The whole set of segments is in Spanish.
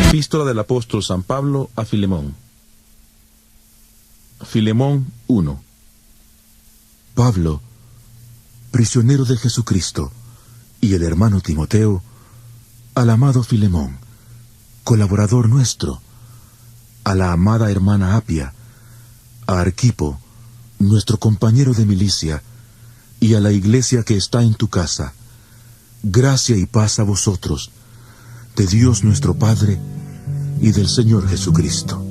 Epístola del apóstol San Pablo a Filemón. Filemón 1. Pablo, prisionero de Jesucristo, y el hermano Timoteo, al amado Filemón, colaborador nuestro, a la amada hermana Apia, a Arquipo, nuestro compañero de milicia, y a la iglesia que está en tu casa, gracia y paz a vosotros, de Dios nuestro Padre y del Señor Jesucristo.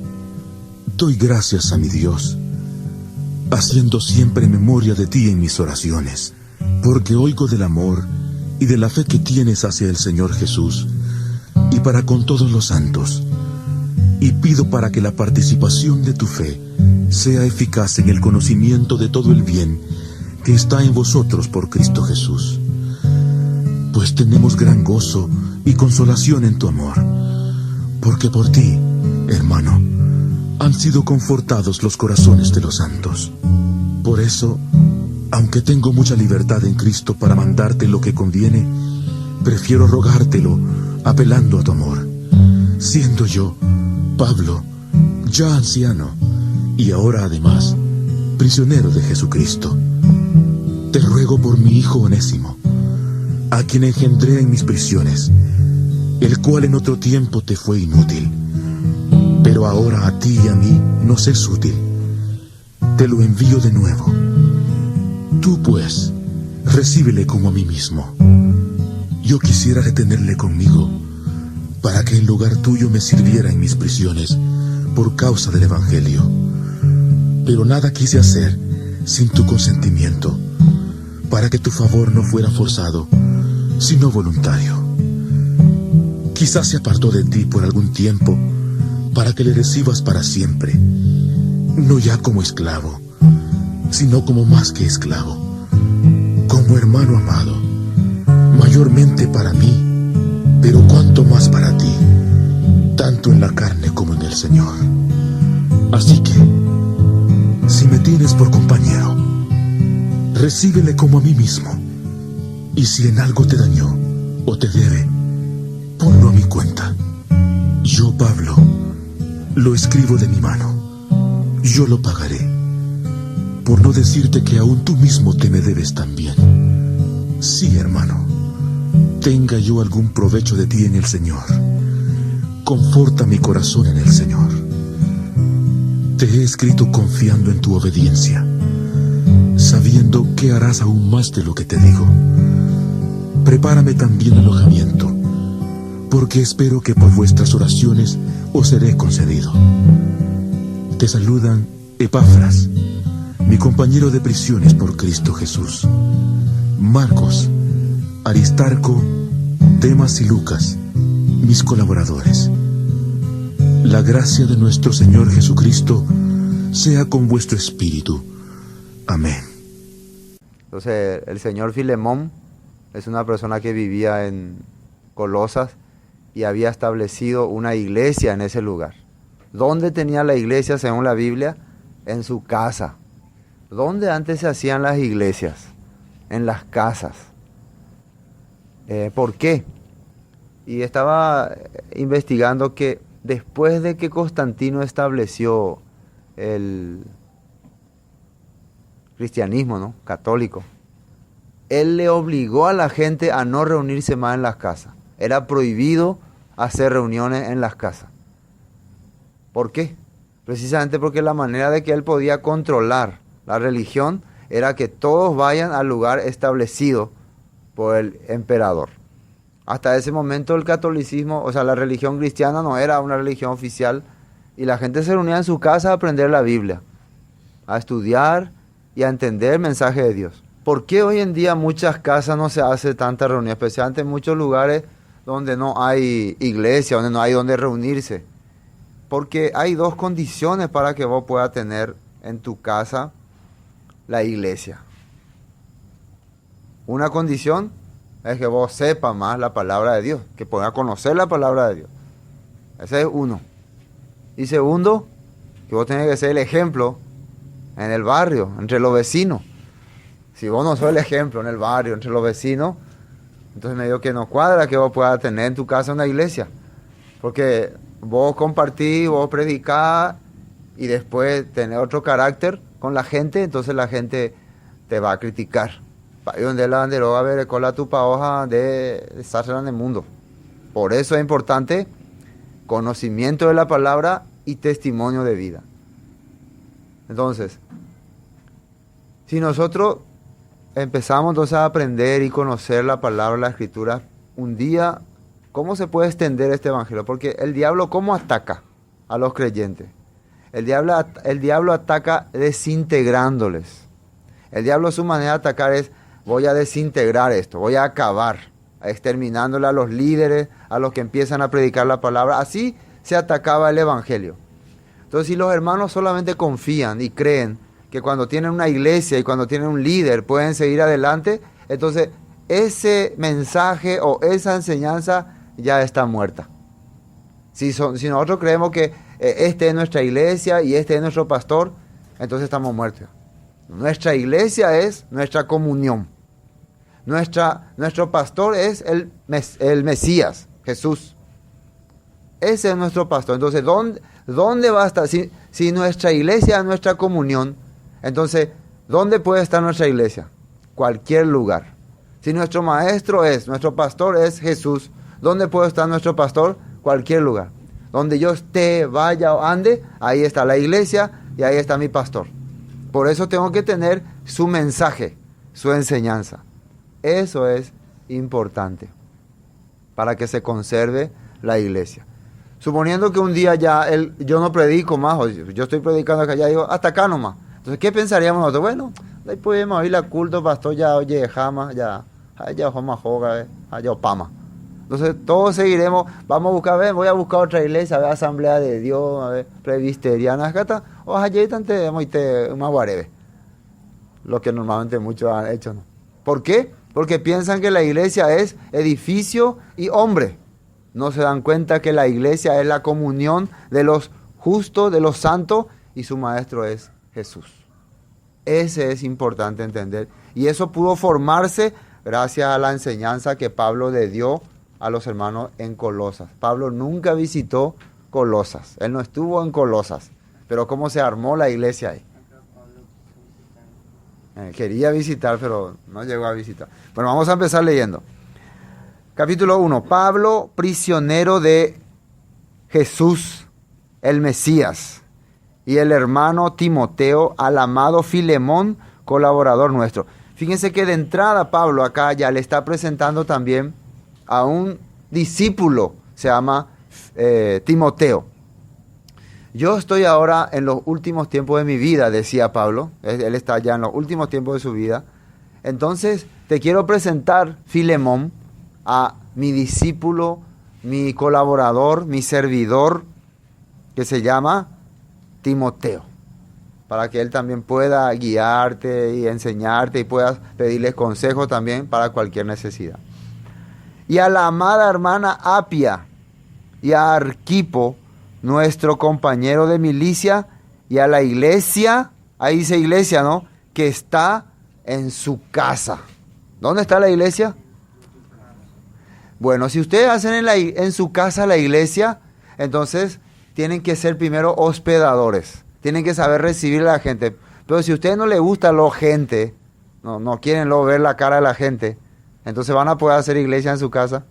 Doy gracias a mi Dios, haciendo siempre memoria de ti en mis oraciones, porque oigo del amor y de la fe que tienes hacia el Señor Jesús, y para con todos los santos, y pido para que la participación de tu fe sea eficaz en el conocimiento de todo el bien que está en vosotros por Cristo Jesús. Pues tenemos gran gozo y consolación en tu amor, porque por ti, hermano, han sido confortados los corazones de los santos. Por eso, aunque tengo mucha libertad en Cristo para mandarte lo que conviene, prefiero rogártelo apelando a tu amor, siendo yo, Pablo, ya anciano, y ahora además, prisionero de Jesucristo. Te ruego por mi hijo Onésimo, a quien engendré en mis prisiones, el cual en otro tiempo te fue inútil, pero ahora a ti y a mí nos es útil. Te lo envío de nuevo. Tú, pues, recíbele como a mí mismo. Yo quisiera retenerle conmigo, para que en lugar tuyo me sirviera en mis prisiones, por causa del Evangelio. Pero nada quise hacer sin tu consentimiento, para que tu favor no fuera forzado, sino voluntario. Quizás se apartó de ti por algún tiempo, para que le recibas para siempre, no ya como esclavo, sino como más que esclavo, como hermano amado, mayormente para mí, pero cuanto más para ti, tanto en la carne como en el Señor. Así que, si me tienes por compañero, recíbele como a mí mismo, y si en algo te dañó o te debe, ponlo a mi cuenta. Yo, Pablo, lo escribo de mi mano, yo lo pagaré, por no decirte que aún tú mismo te me debes también. Sí, hermano, tenga yo algún provecho de ti en el Señor, conforta mi corazón en el Señor. Te he escrito confiando en tu obediencia, sabiendo que harás aún más de lo que te digo. Prepárame también alojamiento, porque espero que por vuestras oraciones os seré concedido. Te saludan Epafras, mi compañero de prisiones por Cristo Jesús, Marcos, Aristarco, Demas y Lucas, mis colaboradores. La gracia de nuestro Señor Jesucristo sea con vuestro espíritu. Amén. Entonces, el señor Filemón es una persona que vivía en Colosas y había establecido una iglesia en ese lugar. ¿Dónde tenía la iglesia según la Biblia? En su casa. ¿Dónde antes se hacían las iglesias? En las casas. ¿Por qué? Y estaba investigando que después de que Constantino estableció el cristianismo, ¿no?, católico, él le obligó a la gente a no reunirse más en las casas. Era prohibido hacer reuniones en las casas. ¿Por qué? Precisamente porque la manera de que él podía controlar la religión era que todos vayan al lugar establecido por el emperador. Hasta ese momento el catolicismo, o sea, la religión cristiana no era una religión oficial y la gente se reunía en su casa a aprender la Biblia, a estudiar y a entender el mensaje de Dios. ¿Por qué hoy en día en muchas casas no se hace tanta reunión? Especialmente en muchos lugares donde no hay iglesia, donde no hay donde reunirse. Porque hay dos condiciones para que vos puedas tener en tu casa la iglesia. Una condición es que vos sepas más la palabra de Dios, que puedas conocer la palabra de Dios. Ese es uno. Y segundo, que vos tenés que ser el ejemplo en el barrio, entre los vecinos. Si vos no sos el ejemplo en el barrio, entre los vecinos, entonces medio que no cuadra que vos puedas tener en tu casa una iglesia. Porque vos compartís, vos predicás y después tenés otro carácter con la gente, entonces la gente te va a criticar. Y donde la bandera, a ver, cola tu pa hoja de estar en el mundo. Por eso es importante conocimiento de la palabra y testimonio de vida. Entonces, si nosotros empezamos entonces a aprender y conocer la palabra, la escritura, un día, ¿cómo se puede extender este evangelio? Porque el diablo, ¿cómo ataca a los creyentes? El diablo ataca desintegrándoles. El diablo, su manera de atacar es: voy a desintegrar esto, voy a acabar, exterminándole a los líderes, a los que empiezan a predicar la palabra. Así se atacaba el evangelio. Entonces, si los hermanos solamente confían y creen que cuando tienen una iglesia y cuando tienen un líder pueden seguir adelante, entonces ese mensaje o esa enseñanza ya está muerta. Si nosotros creemos que este es nuestra iglesia y este es nuestro pastor, entonces estamos muertos. Nuestra iglesia es nuestra comunión. Nuestro pastor es el Mesías, Jesús. Ese es nuestro pastor. Entonces, ¿dónde va a estar? Si nuestra iglesia es nuestra comunión, entonces, ¿dónde puede estar nuestra iglesia? Cualquier lugar. Si nuestro pastor es Jesús, ¿dónde puede estar nuestro pastor? Cualquier lugar. Donde yo esté, vaya o ande, ahí está la iglesia y ahí está mi pastor. Por eso tengo que tener su mensaje, su enseñanza. Eso es importante para que se conserve la iglesia. Suponiendo que un día ya yo no predico más, o yo estoy predicando acá, ya digo, hasta acá nomás. Entonces, ¿qué pensaríamos nosotros? Bueno, ahí podemos ir al culto, pastor, ya, oye, jamás, ya jamás joga, ya opama. Entonces, todos seguiremos, vamos a buscar, voy a buscar otra iglesia, a ver, asamblea de Dios, a ver, presbiteriana, acá está, o allí tante, más guarebe. Lo que normalmente muchos han hecho, ¿no? ¿Por qué? Porque piensan que la iglesia es edificio y hombre. No se dan cuenta que la iglesia es la comunión de los justos, de los santos, y su maestro es Jesús. Ese es importante entender. Y eso pudo formarse gracias a la enseñanza que Pablo le dio a los hermanos en Colosas. Pablo nunca visitó Colosas. Él no estuvo en Colosas. Pero cómo se armó la iglesia ahí. Quería visitar, pero no llegó a visitar. Bueno, vamos a empezar leyendo. Capítulo 1. Pablo, prisionero de Jesús, el Mesías, y el hermano Timoteo, al amado Filemón, colaborador nuestro. Fíjense que de entrada Pablo acá ya le está presentando también a un discípulo, se llama Timoteo. Yo estoy ahora en los últimos tiempos de mi vida, decía Pablo. Él está ya en los últimos tiempos de su vida. Entonces, te quiero presentar, Filemón, a mi discípulo, mi colaborador, mi servidor, que se llama Timoteo, para que él también pueda guiarte y enseñarte y puedas pedirles consejos también para cualquier necesidad. Y a la amada hermana Apia y a Arquipo, nuestro compañero de milicia, y a la iglesia, ahí dice iglesia, ¿no?, que está en su casa. ¿Dónde está la iglesia? Bueno, si ustedes hacen en su casa la iglesia, entonces tienen que ser primero hospedadores. Tienen que saber recibir a la gente. Pero si a ustedes no les gusta la gente, no quieren ver la cara de la gente, entonces van a poder hacer iglesia en su casa.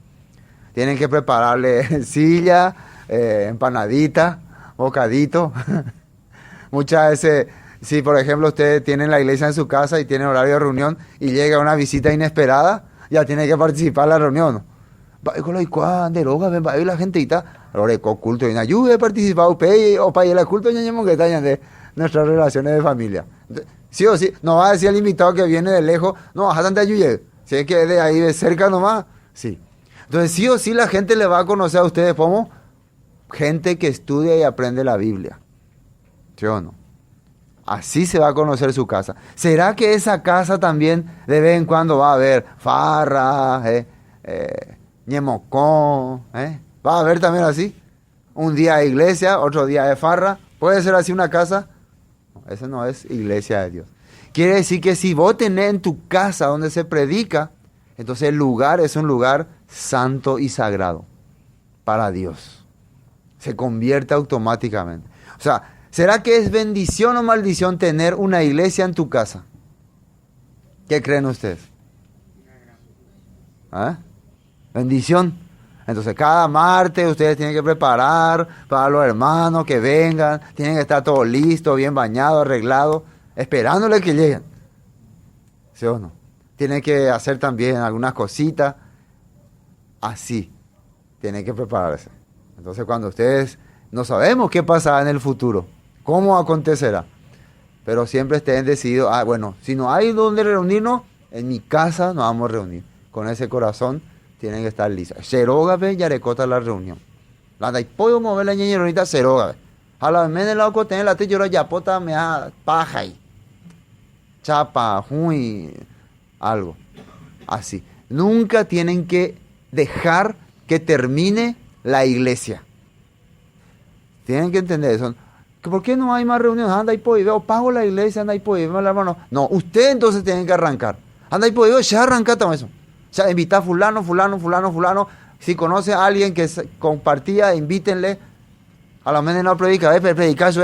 Tienen que prepararle silla, empanadita, bocadito. Muchas veces, si por ejemplo ustedes tienen la iglesia en su casa y tienen horario de reunión y llega una visita inesperada, ya tiene que participar en la reunión. Va la gente y está, ahora culto y ayude a participar o para el culto de nuestras relaciones de familia. Sí o sí, no va a decir el invitado que viene de lejos, no, a tanta ayude, si es que de ahí de cerca nomás, sí. Entonces sí o sí la gente le va a conocer a ustedes como gente que estudia y aprende la Biblia. ¿Sí o no? Así se va a conocer su casa. ¿Será que esa casa también de vez en cuando va a haber farra, ñemocón, va a haber también así? Un día de iglesia, otro día de farra. ¿Puede ser así una casa? No, esa no es iglesia de Dios. Quiere decir que si vos tenés en tu casa donde se predica, entonces el lugar es un lugar santo y sagrado para Dios. Se convierte automáticamente. O sea, ¿será que es bendición o maldición tener una iglesia en tu casa? ¿Qué creen ustedes? ¿Ah? Bendición. Entonces cada martes ustedes tienen que preparar para los hermanos que vengan, tienen que estar todo listo, bien bañado, arreglado, esperándole que lleguen. ¿Sí o no? Tienen que hacer también algunas cositas. Así, tienen que prepararse. Entonces cuando ustedes no sabemos qué pasará en el futuro, cómo acontecerá, pero siempre estén decididos, bueno, si no hay donde reunirnos, en mi casa nos vamos a reunir. Con ese corazón tienen que estar listos. Serógabe y arecota la reunión. La de pollo mover la ñeñeronita serógabe. A la vez de la oco tener la te llora ya pota me da paja ahí. Chapa, juy, algo. Así. Nunca tienen que dejar que termine la iglesia. Tienen que entender eso. ¿Por qué no hay más reuniones? Anda y pues veo, pago la iglesia, anda y pues hermano. No, usted entonces tiene que arrancar. Anda y pues veo, ya arranca todo eso. Ya invita a fulano. Si conoce a alguien que compartía, invítenle. A la menos no predica, predica eso,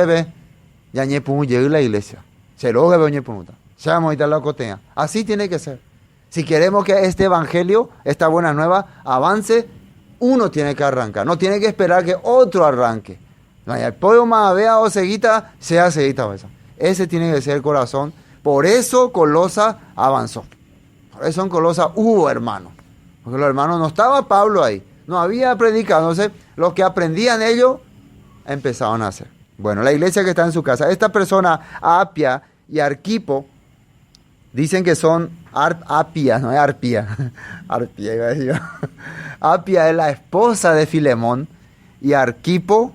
ya ñepun llega a la iglesia. Se lo veo ñepunuta. Ya vamos a ir la cotea. Así tiene que ser. Si queremos que este evangelio, esta buena nueva, avance, uno tiene que arrancar. No tiene que esperar que otro arranque. No hay el pollo más vea o seguita, sea seguita. Ese tiene que ser el corazón. Por eso Colosa avanzó. Por eso en Colosa hubo hermanos. Porque los hermanos no estaba Pablo ahí. No había predicado. Entonces, los que aprendían ellos, empezaban a hacer. Bueno, la iglesia que está en su casa. Esta persona, Apia y Arquipo, dicen que son Apia, no es Arpía. Arpía iba a decir. Apia es la esposa de Filemón y Arquipo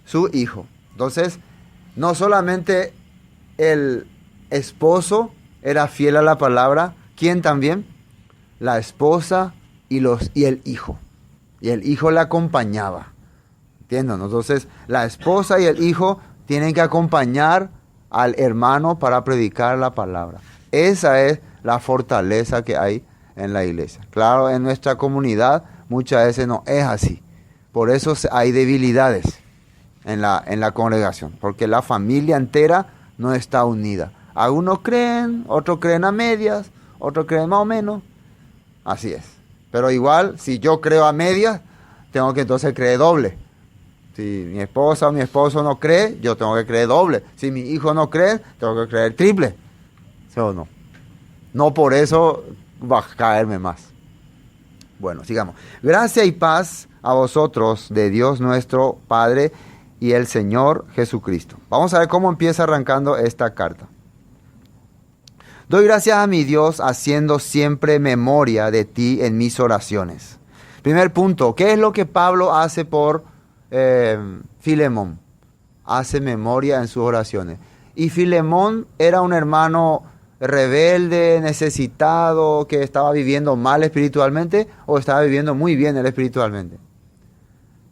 su hijo. Entonces, no solamente el esposo era fiel a la palabra, ¿quién también? La esposa y el hijo. Y el hijo la acompañaba. ¿Entienden? Entonces, la esposa y el hijo tienen que acompañar al hermano para predicar la palabra. Esa es la fortaleza que hay en la iglesia. Claro, en nuestra comunidad muchas veces no es así. Por eso hay debilidades en la congregación, porque la familia entera no está unida. Algunos creen, otros creen a medias, otros creen más o menos. Así es. Pero igual, si yo creo a medias, tengo que entonces creer doble. Si mi esposa o mi esposo no cree, yo tengo que creer doble. Si mi hijo no cree, tengo que creer triple. ¿Sí o no? No por eso va a caerme más. Bueno, sigamos. Gracia y paz a vosotros de Dios nuestro Padre y el Señor Jesucristo. Vamos a ver cómo empieza arrancando esta carta. Doy gracias a mi Dios haciendo siempre memoria de ti en mis oraciones. Primer punto, ¿qué es lo que Pablo hace por Filemón? Hace memoria en sus oraciones. Y Filemón era un hermano rebelde, necesitado, que estaba viviendo mal espiritualmente o estaba viviendo muy bien él espiritualmente.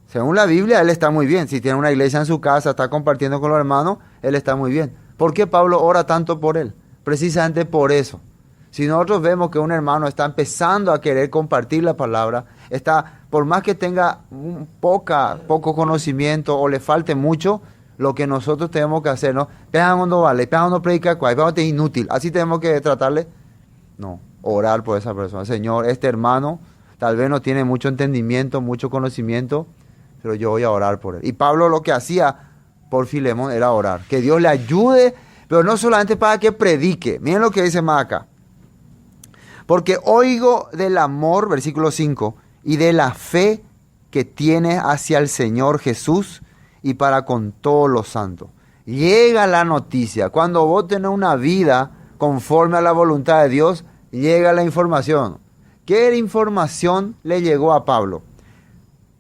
Según la Biblia, él está muy bien. Si tiene una iglesia en su casa, está compartiendo con los hermanos, él está muy bien. ¿Por qué Pablo ora tanto por él? Precisamente por eso. Si nosotros vemos que un hermano está empezando a querer compartir la palabra, por más que tenga poco conocimiento o le falte mucho, lo que nosotros tenemos que hacer, ¿no? No vale, no predica, es inútil. Así tenemos que tratarle. No, orar por esa persona. Señor, este hermano tal vez no tiene mucho entendimiento, mucho conocimiento, pero yo voy a orar por él. Y Pablo lo que hacía por Filemón era orar. Que Dios le ayude, pero no solamente para que predique. Miren lo que dice más acá. Porque oigo del amor, versículo 5, y de la fe que tienes hacia el Señor Jesús y para con todos los santos. Llega la noticia. Cuando vos tenés una vida conforme a la voluntad de Dios, llega la información. ¿Qué información le llegó a Pablo?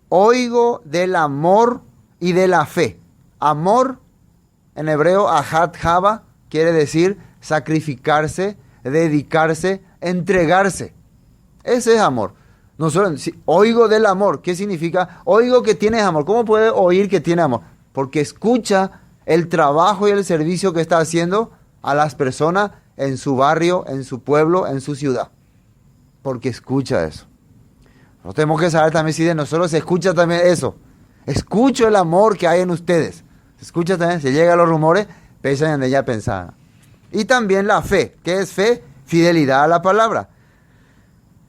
Oigo del amor y de la fe. Amor, en hebreo, ahat hava, quiere decir sacrificarse, dedicarse, entregarse. Ese es amor. Oigo del amor. ¿Qué significa? Oigo que tienes amor. ¿Cómo puede oír que tiene amor? Porque escucha el trabajo y el servicio que está haciendo a las personas en su barrio, en su pueblo, en su ciudad. Porque escucha eso. Nosotros tenemos que saber también si de nosotros se escucha también eso. Escucho el amor que hay en ustedes. ¿Se escucha también? Se llegan los rumores, piensan en ella pensada. Y también la fe. ¿Qué es fe? Fidelidad a la palabra.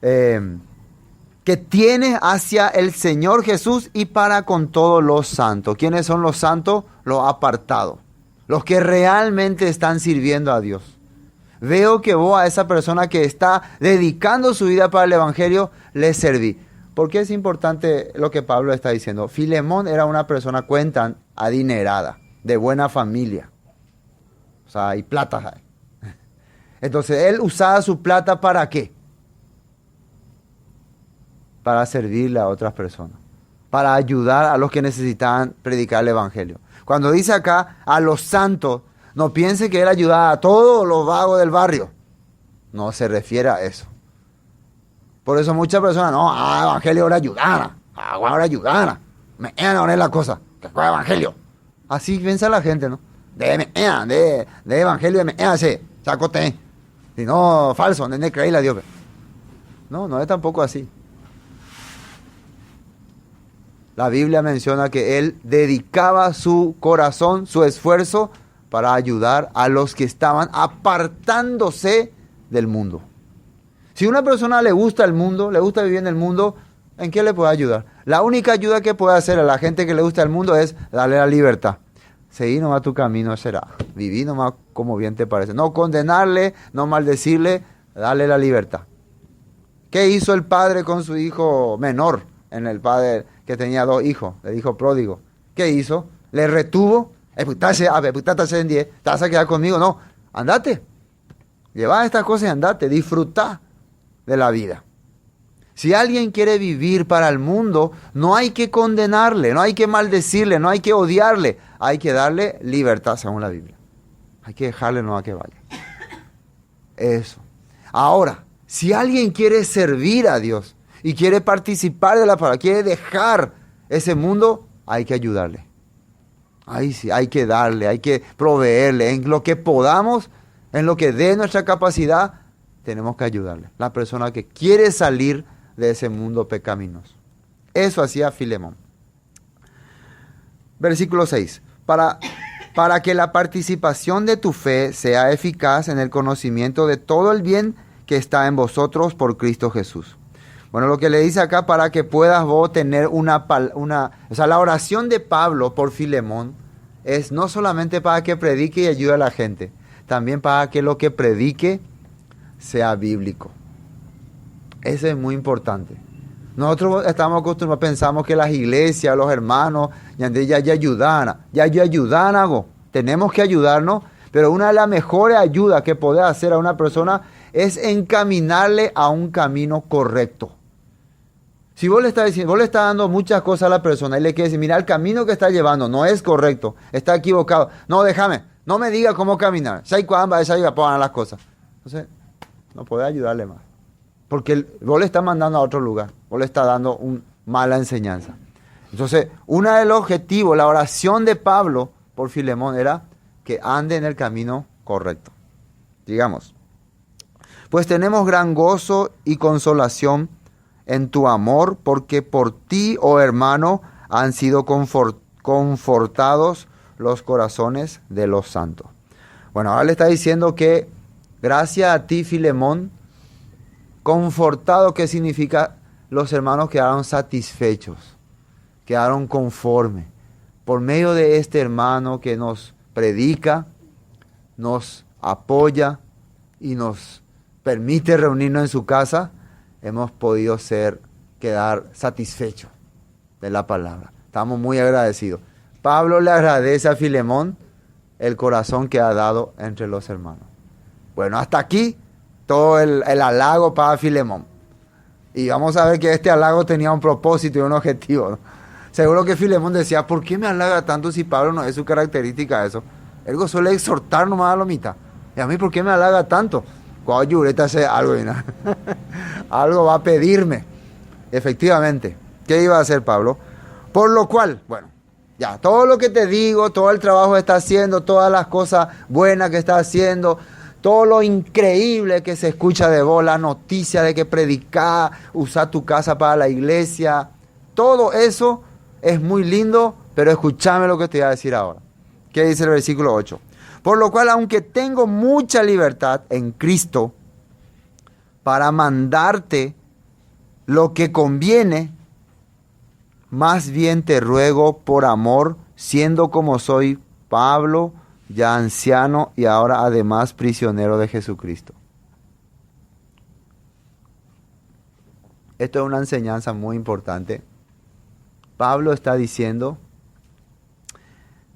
Que tiene hacia el Señor Jesús y para con todos los santos. ¿Quiénes son los santos? Los apartados. Los que realmente están sirviendo a Dios. Veo que vos a esa persona que está dedicando su vida para el Evangelio, le serví. ¿Por qué es importante lo que Pablo está diciendo? Filemón era una persona, cuentan, adinerada, de buena familia. O sea, hay plata. Entonces, él usaba su plata ¿para qué? Para servirle a otras personas. Para ayudar a los que necesitaban predicar el Evangelio. Cuando dice acá a los santos, no piense que él ayudaba a todos los vagos del barrio. No se refiere a eso. Por eso muchas personas, no, Evangelio ahora ayudara. Ahora ayudara. Me ahora es la cosa. Que fue Evangelio. Así piensa la gente, ¿no? De Evangelio, se sacote. Si no, falso, no creíle a Dios. No es tampoco así. La Biblia menciona que él dedicaba su corazón, su esfuerzo para ayudar a los que estaban apartándose del mundo. Si a una persona le gusta el mundo, le gusta vivir en el mundo, ¿en qué le puede ayudar? La única ayuda que puede hacer a la gente que le gusta el mundo es darle la libertad. Seguí nomás tu camino será. Viví nomás como bien te parece. No condenarle, no maldecirle, darle la libertad. ¿Qué hizo el padre con su hijo menor? En el padre que tenía 2 hijos, el hijo pródigo. ¿Qué hizo? Le retuvo. ¿Te vas a quedar conmigo? No, andate. Lleva estas cosas y andate. Disfruta de la vida. Si alguien quiere vivir para el mundo, no hay que condenarle, no hay que maldecirle, no hay que odiarle. Hay que darle libertad según la Biblia. Hay que dejarle no a que vaya. Eso. Ahora, si alguien quiere servir a Dios y quiere participar de la palabra, quiere dejar ese mundo, hay que ayudarle. Ahí sí, hay que darle, hay que proveerle. En lo que podamos, en lo que dé nuestra capacidad, tenemos que ayudarle. La persona que quiere salir de ese mundo pecaminoso. Eso hacía Filemón. Versículo 6. Para que la participación de tu fe sea eficaz en el conocimiento de todo el bien que está en vosotros por Cristo Jesús. Bueno, lo que le dice acá, para que puedas vos tener o sea, la oración de Pablo por Filemón es no solamente para que predique y ayude a la gente, también para que lo que predique sea bíblico. Eso es muy importante. Nosotros estamos acostumbrados, pensamos que las iglesias, los hermanos, ya ayudan algo. Tenemos que ayudarnos, pero una de las mejores ayudas que podés hacer a una persona es encaminarle a un camino correcto. Si vos le estás diciendo, vos le estás dando muchas cosas a la persona y le quieres decir, mira, el camino que está llevando no es correcto, está equivocado. No, déjame, no me diga cómo caminar. Pongan las cosas. Entonces, no podés ayudarle más. Porque vos le estás mandando a otro lugar. Vos le estás dando una mala enseñanza. Entonces, uno de los objetivos, la oración de Pablo por Filemón era que ande en el camino correcto. Digamos, pues tenemos gran gozo y consolación en tu amor, porque por ti, oh hermano, han sido confortados los corazones de los santos. Bueno, ahora le está diciendo que gracias a ti, Filemón, confortado, ¿qué significa? Los hermanos quedaron satisfechos, quedaron conformes. Por medio de este hermano que nos predica, nos apoya y nos permite reunirnos en su casa, hemos podido quedar satisfechos de la palabra. Estamos muy agradecidos. Pablo le agradece a Filemón el corazón que ha dado entre los hermanos. Bueno, hasta aquí todo el halago para Filemón. Y vamos a ver que este halago tenía un propósito y un objetivo, ¿no? Seguro que Filemón decía, ¿por qué me halaga tanto si Pablo no es su característica eso? Él suele exhortar nomás a la mitad. ¿Y a mí por qué me halaga tanto? Cuando Yureta hace algo, algo va a pedirme. Efectivamente, ¿qué iba a hacer Pablo? Por lo cual, bueno, ya, todo lo que te digo, todo el trabajo que está haciendo, todas las cosas buenas que está haciendo, todo lo increíble que se escucha de vos, la noticia de que predicás, usar tu casa para la iglesia, todo eso es muy lindo, pero escúchame lo que te voy a decir ahora. ¿Qué dice el versículo 8? Por lo cual, aunque tengo mucha libertad en Cristo para mandarte lo que conviene, más bien te ruego por amor, siendo como soy Pablo, ya anciano y ahora además prisionero de Jesucristo. Esto es una enseñanza muy importante. Pablo está diciendo,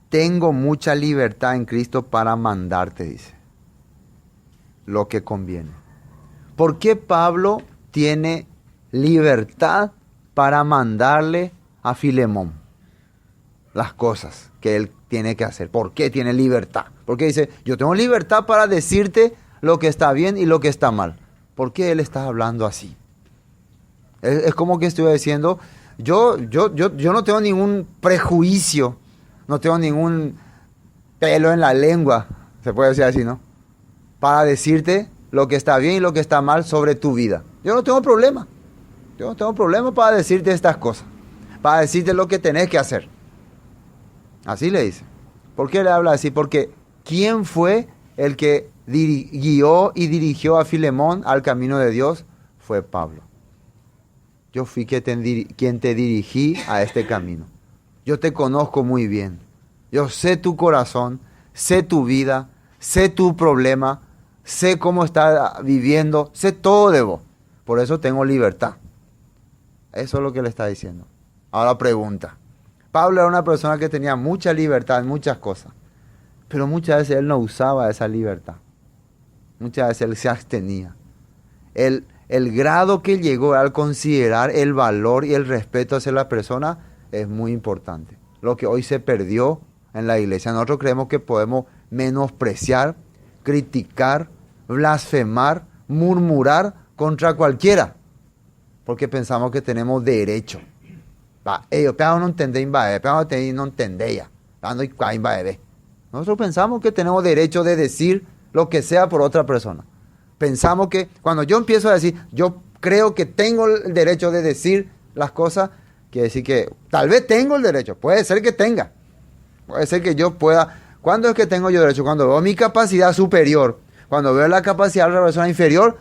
tengo mucha libertad en Cristo para mandarte, dice, lo que conviene. ¿Por qué Pablo tiene libertad para mandarle a Filemón las cosas que él tiene que hacer? ¿Por qué tiene libertad? Porque dice, yo tengo libertad para decirte lo que está bien y lo que está mal. ¿Por qué él está hablando así? Es como que estuviera diciendo, yo no tengo ningún prejuicio, no tengo ningún pelo en la lengua, se puede decir así, ¿no? Para decirte lo que está bien y lo que está mal sobre tu vida. Yo no tengo problema. Yo no tengo problema para decirte estas cosas, para decirte lo que tenés que hacer. Así le dice. ¿Por qué le habla así? Porque ¿quién fue el que guió y dirigió a Filemón al camino de Dios? Fue Pablo. Yo fui quien te dirigí a este camino. Yo te conozco muy bien. Yo sé tu corazón, sé tu vida, sé tu problema, sé cómo estás viviendo, sé todo de vos. Por eso tengo libertad. Eso es lo que le está diciendo. Ahora pregunta. Pablo era una persona que tenía mucha libertad en muchas cosas, pero muchas veces él no usaba esa libertad. Muchas veces él se abstenía. El grado que llegó al considerar el valor y el respeto hacia la persona es muy importante. Lo que hoy se perdió en la iglesia. Nosotros creemos que podemos menospreciar, criticar, blasfemar, murmurar contra cualquiera, porque pensamos que tenemos derecho. Nosotros pensamos que tenemos derecho de decir lo que sea por otra persona. Pensamos que cuando yo empiezo a decir, yo creo que tengo el derecho de decir las cosas, quiere decir que tal vez tengo el derecho, puede ser que tenga, puede ser que yo pueda. ¿Cuándo es que tengo yo derecho? Cuando veo mi capacidad superior, cuando veo la capacidad de la persona inferior,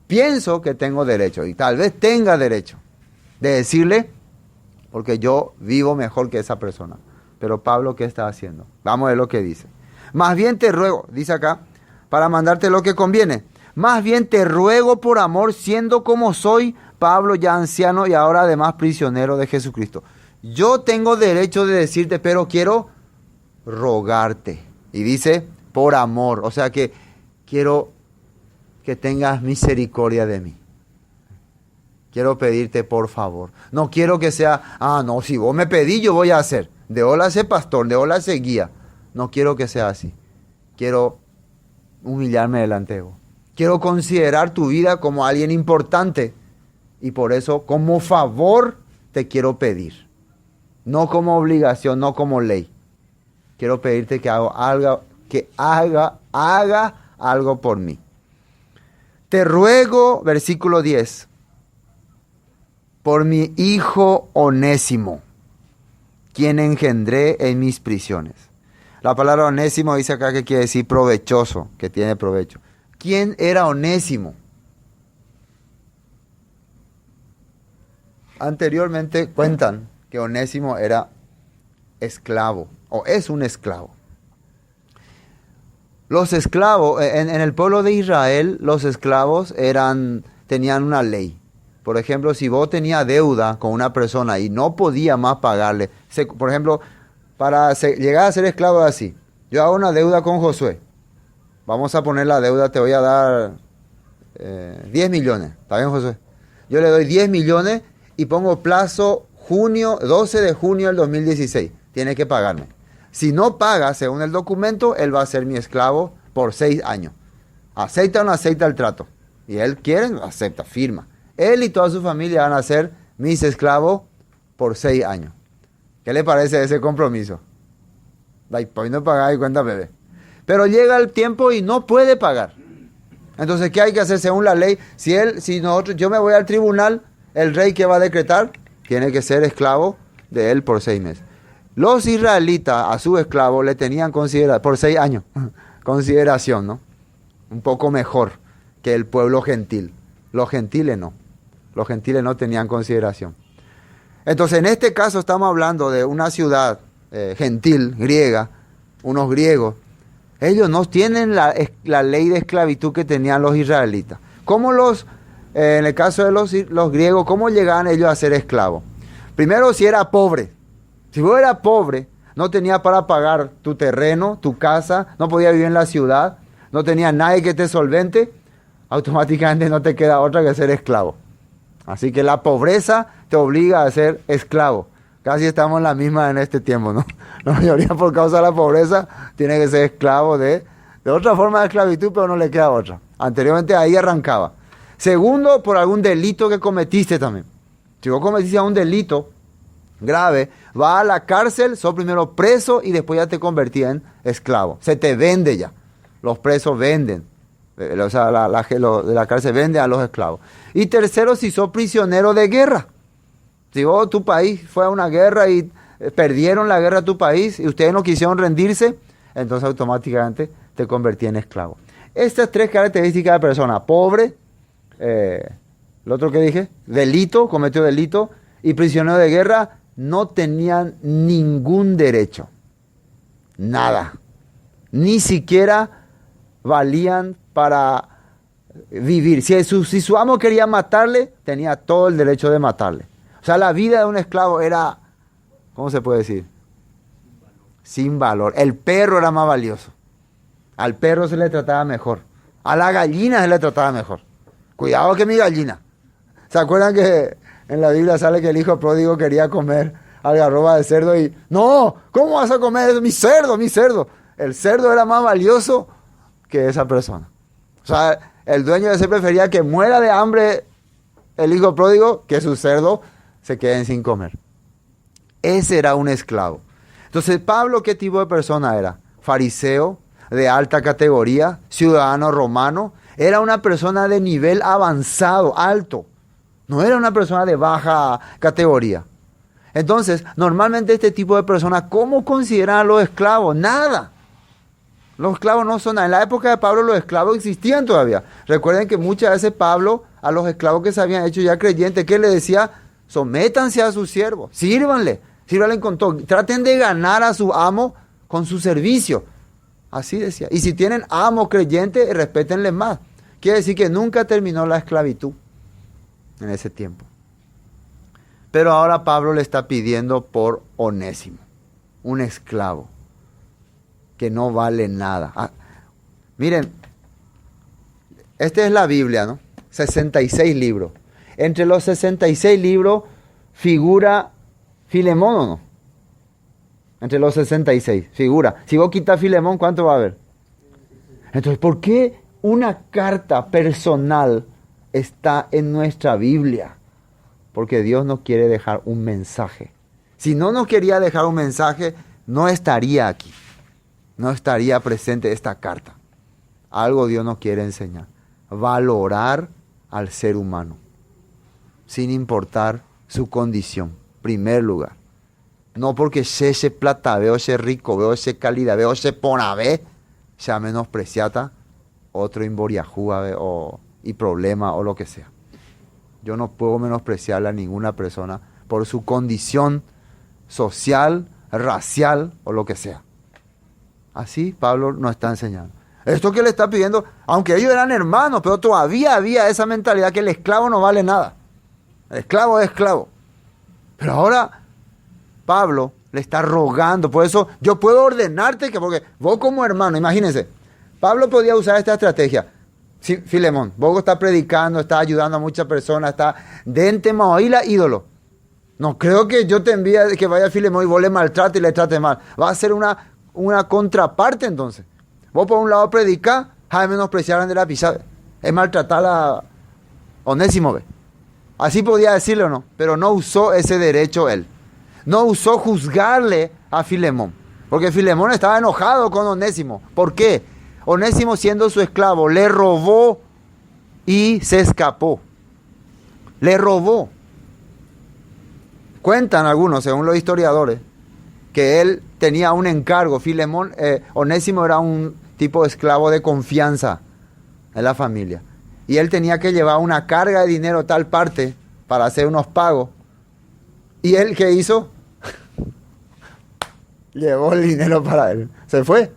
pienso que tengo derecho y tal vez tenga derecho de decirle, porque yo vivo mejor que esa persona. Pero Pablo, ¿qué está haciendo? Vamos a ver lo que dice. Más bien te ruego, dice acá, para mandarte lo que conviene. Más bien te ruego por amor, siendo como soy, Pablo ya anciano y ahora además prisionero de Jesucristo. Yo tengo derecho de decirte, pero quiero rogarte. Y dice, por amor. O sea que quiero que tengas misericordia de mí. Quiero pedirte por favor. No quiero que sea, no, si vos me pedís yo voy a hacer. De hola sé pastor, de hola sé guía. No quiero que sea así. Quiero humillarme delante de vos. Quiero considerar tu vida como alguien importante. Y por eso, como favor, te quiero pedir. No como obligación, no como ley. Quiero pedirte que haga algo por mí. Te ruego, versículo 10, por mi hijo Onésimo, quien engendré en mis prisiones. La palabra Onésimo dice acá que quiere decir provechoso, que tiene provecho. ¿Quién era Onésimo? Anteriormente cuentan que Onésimo era esclavo, o es un esclavo. Los esclavos, en el pueblo de Israel, los esclavos tenían una ley. Por ejemplo, si vos tenías deuda con una persona y no podía más pagarle, por ejemplo, para llegar a ser esclavo así, yo hago una deuda con Josué, vamos a poner la deuda, te voy a dar 10 millones, ¿está bien, Josué? Yo le doy 10 millones y pongo plazo 12 de junio del 2016, tiene que pagarme. Si no paga, según el documento, él va a ser mi esclavo por 6 años. ¿Acepta o no acepta el trato? Y él quiere, acepta, firma. Él y toda su familia van a ser mis esclavos por 6 años. ¿Qué le parece ese compromiso? Pues no pagar y cuenta bebé. Pero llega el tiempo y no puede pagar. Entonces, ¿qué hay que hacer según la ley? Yo me voy al tribunal, el rey que va a decretar tiene que ser esclavo de él por 6 meses. Los israelitas a su esclavo le tenían por 6 años, consideración, ¿no? Un poco mejor que el pueblo gentil. Los gentiles no. Los gentiles no tenían consideración. Entonces, en este caso estamos hablando de una ciudad gentil, griega, unos griegos. Ellos no tienen la ley de esclavitud que tenían los israelitas. ¿Cómo en el caso de los griegos, cómo llegaban ellos a ser esclavos? Primero, si era pobre. Si vos eras pobre, no tenías para pagar tu terreno, tu casa, no podías vivir en la ciudad, no tenías nadie que te solvente, automáticamente no te queda otra que ser esclavo. Así que la pobreza te obliga a ser esclavo. Casi estamos en la misma en este tiempo, ¿no? La mayoría por causa de la pobreza tiene que ser esclavo de otra forma de esclavitud, pero no le queda otra. Anteriormente ahí arrancaba. Segundo, por algún delito que cometiste también. Si vos cometiste un delito grave, vas a la cárcel, sos primero preso y después ya te convertí en esclavo. Se te vende ya. Los presos venden. O sea, de la cárcel vende a los esclavos. Y tercero, si sos prisionero de guerra. Si vos, tu país fue a una guerra y perdieron la guerra a tu país y ustedes no quisieron rendirse, entonces automáticamente te convertí en esclavo. Estas 3 características de persona: pobre, lo otro que dije, delito, cometió delito, y prisionero de guerra, no tenían ningún derecho. Nada. Ni siquiera valían para vivir. Si su amo quería matarle, tenía todo el derecho de matarle. O sea, la vida de un esclavo era, ¿cómo se puede decir? Sin valor. El perro era más valioso. Al perro se le trataba mejor. A la gallina se le trataba mejor. Cuidado que mi gallina. ¿Se acuerdan que en la Biblia sale que el hijo pródigo quería comer algarroba de cerdo y... No, ¿cómo vas a comer eso? Mi cerdo, mi cerdo. El cerdo era más valioso que esa persona. O sea, el dueño de ese prefería que muera de hambre el hijo pródigo que su cerdo se queden sin comer. Ese era un esclavo. Entonces, Pablo, ¿qué tipo de persona era? Fariseo, de alta categoría, ciudadano romano. Era una persona de nivel avanzado, alto. No era una persona de baja categoría. Entonces, normalmente este tipo de personas, ¿cómo consideran a los esclavos? Nada. Los esclavos no son nada. En la época de Pablo los esclavos existían todavía. Recuerden que muchas veces Pablo, a los esclavos que se habían hecho ya creyentes, ¿qué le decía? Sométanse a sus siervos, sírvanle con todo. Traten de ganar a su amo con su servicio. Así decía. Y si tienen amo creyente, respétenle más. Quiere decir que nunca terminó la esclavitud en ese tiempo. Pero ahora Pablo le está pidiendo por Onésimo, un esclavo que no vale nada. Miren, esta es la Biblia, ¿no? 66 libros. Entre los 66 libros figura Filemón, ¿o no? Entre los 66 figura. Si vos quitas Filemón, ¿cuánto va a haber? Entonces, ¿por qué una carta personal está en nuestra Biblia? Porque Dios nos quiere dejar un mensaje. Si no nos quería dejar un mensaje, no estaría aquí. No estaría presente esta carta. Algo Dios nos quiere enseñar. Valorar al ser humano, sin importar su condición. Primer lugar. No porque se plata, veo se rico, veo se calidad, veo se ponavé, ya menospreciata otro imboriajúa y problema o lo que sea. Yo no puedo menospreciar a ninguna persona por su condición social, racial o lo que sea. Así Pablo nos está enseñando. Esto que le está pidiendo, aunque ellos eran hermanos, pero todavía había esa mentalidad que el esclavo no vale nada. El esclavo es esclavo. Pero ahora Pablo le está rogando. Por eso yo puedo ordenarte que, porque vos como hermano, imagínense, Pablo podía usar esta estrategia. Sí, Filemón, vos estás predicando, estás ayudando a muchas personas, está dente maoíla ídolo. No creo que yo te envíe que vaya a Filemón y vos le maltrate y le trate mal. Va a ser una contraparte entonces. Vos por un lado predicás, a menospreciar de la pisada. Es maltratar a Onésimo, ¿ve? Así podía decirlo, ¿no? Pero no usó ese derecho él. No usó juzgarle a Filemón. Porque Filemón estaba enojado con Onésimo. ¿Por qué? Onésimo, siendo su esclavo, le robó y se escapó. Le robó. Cuentan algunos, según los historiadores, que él tenía un encargo. Filemón, Onésimo era un tipo de esclavo de confianza en la familia. Y él tenía que llevar una carga de dinero a tal parte para hacer unos pagos. ¿Y él qué hizo? Llevó el dinero para él. Se fue.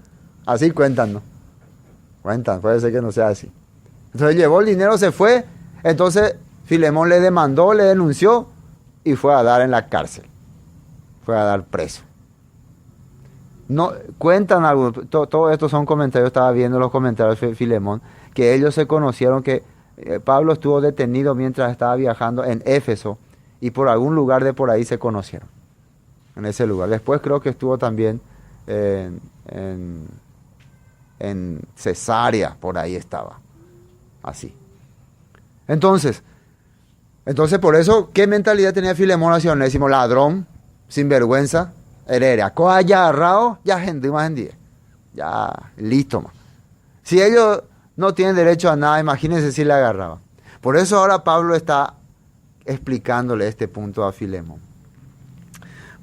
Así cuentan, ¿no? Cuentan, puede ser que no sea así. Entonces llevó el dinero, se fue. Entonces Filemón le demandó, le denunció y fue a dar en la cárcel. Fue a dar preso. No, cuentan algo, todo esto son comentarios, estaba viendo los comentarios de Filemón, que ellos se conocieron, que Pablo estuvo detenido mientras estaba viajando en Éfeso y por algún lugar de por ahí se conocieron, en ese lugar. Después creo que estuvo también en Cesarea, por ahí estaba, así. Entonces por eso, ¿qué mentalidad tenía Filemón hacia Onésimo? Ladrón, sinvergüenza, heredia. Coja ya agarrado, ya gente más en 10. Ya, listo más. Si ellos no tienen derecho a nada, imagínense si le agarraban. Por eso ahora Pablo está explicándole este punto a Filemón.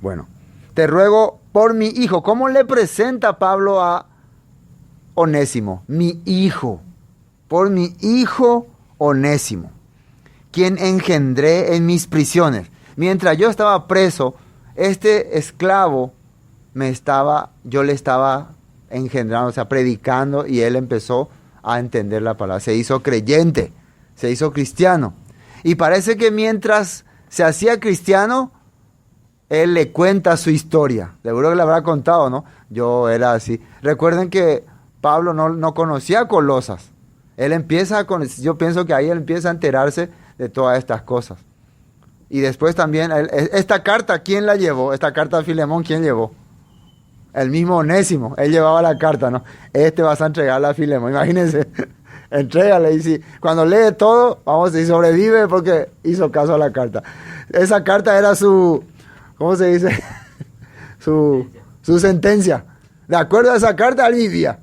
Bueno, te ruego por mi hijo. ¿Cómo le presenta Pablo a Onésimo? Mi hijo. Por mi hijo Onésimo, quien engendré en mis prisiones. Mientras yo estaba preso, este esclavo yo le estaba engendrando, o sea, predicando, y él empezó a entender la palabra. Se hizo creyente, se hizo cristiano. Y parece que mientras se hacía cristiano, él le cuenta su historia. Seguro que le habrá contado, ¿no? Yo era así. Recuerden que Pablo no conocía Colosas. Yo pienso que ahí él empieza a enterarse de todas estas cosas. Y después también, esta carta, ¿quién la llevó? Esta carta a Filemón, ¿quién llevó? El mismo Onésimo, él llevaba la carta, ¿no? Vas a entregarla a Filemón, imagínense, entrégale. Y cuando lee todo, vamos a decir, sobrevive porque hizo caso a la carta. Esa carta era ¿cómo se dice? su sentencia. De acuerdo a esa carta, él vivía.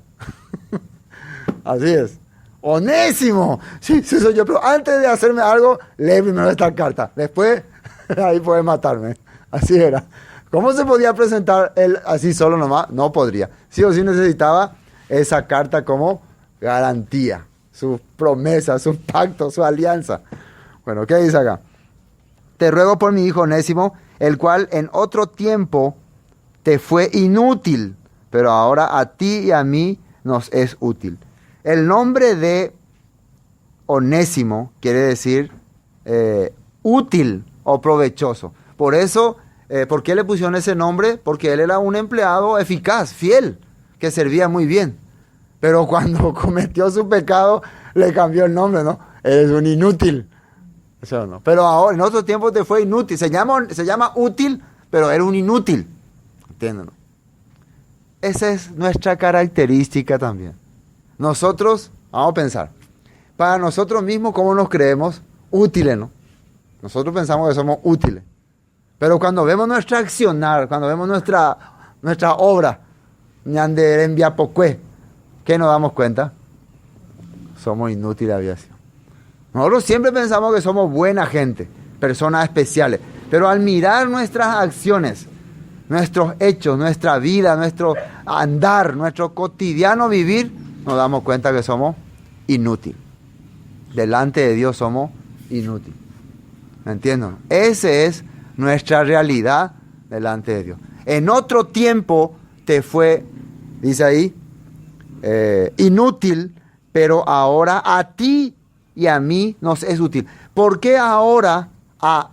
Así es. Onésimo, sí, soy yo, pero antes de hacerme algo, lee primero esta carta, después ahí puede matarme. Así era. ¿Cómo se podía presentar él así solo nomás? No podría. Sí o sí necesitaba esa carta como garantía, su promesa, su pacto, su alianza. Bueno, ¿qué dice acá? Te ruego por mi hijo Onésimo, el cual en otro tiempo te fue inútil, pero ahora a ti y a mí nos es útil. El nombre de Onésimo quiere decir útil o provechoso. Por eso, ¿por qué le pusieron ese nombre? Porque él era un empleado eficaz, fiel, que servía muy bien. Pero cuando cometió su pecado, le cambió el nombre, ¿no? Eres un inútil. Eso no. Pero ahora, en otro tiempo te fue inútil. Se llama útil, pero era un inútil. ¿Entienden? ¿No? Esa es nuestra característica también. Nosotros, vamos a pensar, para nosotros mismos, ¿cómo nos creemos? Útiles, ¿no? Nosotros pensamos que somos útiles. Pero cuando vemos nuestra accionar, cuando vemos nuestra obra, ¿qué nos damos cuenta? Somos inútiles de aviación. Nosotros siempre pensamos que somos buena gente, personas especiales. Pero al mirar nuestras acciones, nuestros hechos, nuestra vida, nuestro andar, nuestro cotidiano vivir, nos damos cuenta que somos inútiles. Delante de Dios somos inútiles. ¿Me entienden? Esa es nuestra realidad delante de Dios. En otro tiempo te fue, dice ahí, inútil, pero ahora a ti y a mí nos es útil. ¿Por qué ahora a